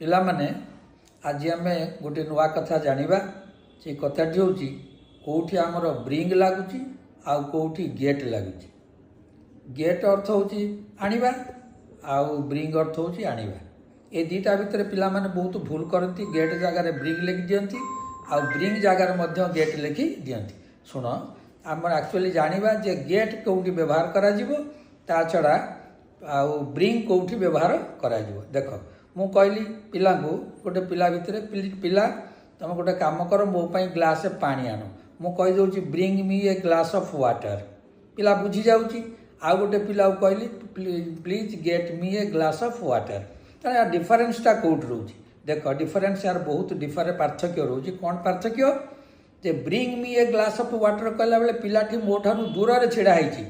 ପିଲାମାନେ ଆଜି ଆମେ ଗୋଟେ ନୂଆ କଥା ଜାଣିବା। ସେ କଥାଟି ହେଉଛି କେଉଁଠି ଆମର ବ୍ରିଙ୍ଗ ଲାଗୁଛି ଆଉ କେଉଁଠି ଗେଟ୍ ଲାଗୁଛି। ଗେଟ୍ ଅର୍ଥ ହେଉଛି ଆଣିବା ଆଉ ବ୍ରିଙ୍ଗ ଅର୍ଥ ହେଉଛି ଆଣିବା। ଏ ଦୁଇଟା ଭିତରେ ପିଲାମାନେ ବହୁତ ଭୁଲ କରନ୍ତି। ଗେଟ୍ ଜାଗାରେ ବ୍ରିଙ୍ଗ ଲେଖି ଦିଅନ୍ତି ଆଉ ବ୍ରିଙ୍ଗ ଜାଗାରେ ମଧ୍ୟ ଗେଟ୍ ଲେଖି ଦିଅନ୍ତି। ଶୁଣ, ଆମର ଆକ୍ଚୁଆଲି ଜାଣିବା ଯେ ଗେଟ୍ କେଉଁଠି ବ୍ୟବହାର କରାଯିବ, ତା ଛଡ଼ା ଆଉ ବ୍ରିଙ୍ଗ କେଉଁଠି ବ୍ୟବହାର କରାଯିବ। ଦେଖ, ମୁଁ କହିଲି ପିଲାଙ୍କୁ, ଗୋଟେ ପିଲା ଭିତରେ ପିଲା ତୁମେ ଗୋଟେ କାମ କର, ମୋ ପାଇଁ ଗ୍ଲାସ୍ ପାଣି ଆଣ। ମୁଁ କହିଦେଉଛି ବ୍ରିଙ୍ଗ ମି ଏ ଗ୍ଲାସ୍ ଅଫ୍ ୱାଟର। ପିଲା ବୁଝିଯାଉଛି। ଆଉ ଗୋଟେ ପିଲାକୁ କହିଲି ପ୍ଲିଜ୍ ଗେଟ୍ ମି ଏ ଗ୍ଲାସ୍ ଅଫ୍ ୱାଟର। ତାହେଲେ ୟା ଡିଫରେନ୍ସଟା କେଉଁଠି ରହୁଛି? ଦେଖ, ଡିଫରେନ୍ସ ୟାର ବହୁତ ପାର୍ଥକ୍ୟ ରହୁଛି। କ'ଣ ପାର୍ଥକ୍ୟ? ଯେ ବ୍ରିଙ୍ଗ ମି ଏ ଗ୍ଲାସ୍ ଅଫ୍ ୱାଟର କହିଲା ବେଳେ ପିଲାଟି ମୋ ଠାରୁ ଦୂରରେ ଛିଡ଼ା ହେଇଛି।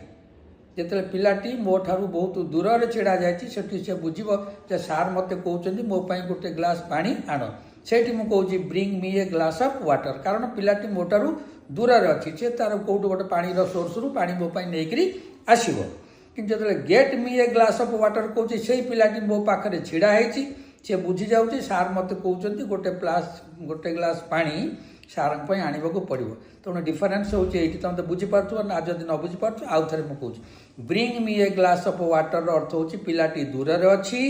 ଯେତେବେଳେ ପିଲାଟି ମୋ ଠାରୁ ବହୁତ ଦୂରରେ ଛିଡ଼ା ଯାଇଛି, ସେଠି ସେ ବୁଝିବ ଯେ ସାର୍ ମୋତେ କହୁଛନ୍ତି ମୋ ପାଇଁ ଗୋଟେ ଗ୍ଲାସ୍ ପାଣି ଆଣ। ସେଇଠି ମୁଁ କହୁଛି ବ୍ରିଙ୍ଗ ମି ଏ ଗ୍ଲାସ୍ ଅଫ୍ ୱାଟର, କାରଣ ପିଲାଟି ମୋ ଠାରୁ ଦୂରରେ ଅଛି। ସେ ତାର କେଉଁଠୁ ଗୋଟେ ପାଣିର ସୋର୍ସରୁ ପାଣି ମୋ ପାଇଁ ନେଇକରି ଆସିବ। କିନ୍ତୁ ଯେତେବେଳେ ଗେଟ୍ ମି ଏ ଗ୍ଲାସ୍ ଅଫ୍ ୱାଟର କହୁଛି, ସେଇ ପିଲାଟି ମୋ ପାଖରେ ଛିଡ଼ା ହେଇଛି। ସେ ବୁଝିଯାଉଛି ସାର୍ ମୋତେ କହୁଛନ୍ତି ଗୋଟେ ଗ୍ଲାସ୍ ପାଣି ସାର୍ଙ୍କ ପାଇଁ ଆଣିବାକୁ ପଡ଼ିବ। ତେଣୁ ଡିଫରେନ୍ସ ହେଉଛି ଏଇଠି। ତୁମେ ତ ବୁଝିପାରୁଥିବ ନା? ଯଦି ନ ବୁଝିପାରୁଛ ଆଉ ଥରେ ମୁଁ କହୁଛି, ବ୍ରିଙ୍ଗ ମି ଏ ଗ୍ଲାସ୍ ଅଫ୍ ୱାଟରର ଅର୍ଥ ହେଉଛି ପିଲାଟି ଦୂରରେ ଅଛି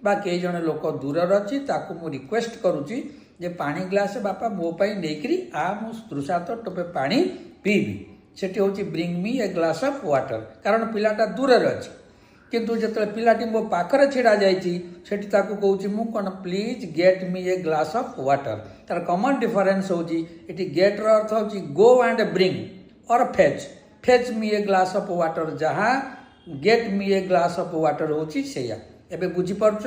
ବା କେହି ଜଣେ ଲୋକ ଦୂରରେ ଅଛି, ତାକୁ ମୁଁ ରିକ୍ୱେଷ୍ଟ କରୁଛି ଯେ ପାଣି ଗ୍ଲାସ୍ ବାପା ମୋ ପାଇଁ ନେଇକରି ମୁଁ ତୃଷାର୍ତ୍ତ ଟୋପେ ପାଣି ପିଇବି। ସେଠି ହେଉଛି ବ୍ରିଙ୍ଗ ମି ଏ ଗ୍ଲାସ୍ ଅଫ୍ ୱାଟର, କାରଣ ପିଲାଟା ଦୂରରେ ଅଛି। କିନ୍ତୁ ଯେତେବେଳେ ପିଲାଟି ମୋ ପାଖରେ ଛିଡ଼ା ଯାଇଛି, ସେଠି ତାକୁ କହୁଛି ମୁଁ କ'ଣ, ପ୍ଲିଜ୍ ଗେଟ୍ ମି ଏ ଗ୍ଲାସ୍ ଅଫ୍ ୱାଟର। ତାର କମନ୍ ଡିଫରେନ୍ସ ହେଉଛି ଏଠି ଗେଟ୍ର ଅର୍ଥ ହେଉଛି ଗୋ ଆଣ୍ଡ ବ୍ରିଙ୍ଗ ଅର୍ ଫେଚ୍ ମି ଏ ଗ୍ଲାସ୍ ଅଫ୍ ୱାଟର, ଯାହା ଗେଟ୍ ମି ଏ ଗ୍ଲାସ୍ ଅଫ୍ ୱାଟର ହେଉଛି ସେଇଆ। ଏବେ ବୁଝିପାରୁଛ?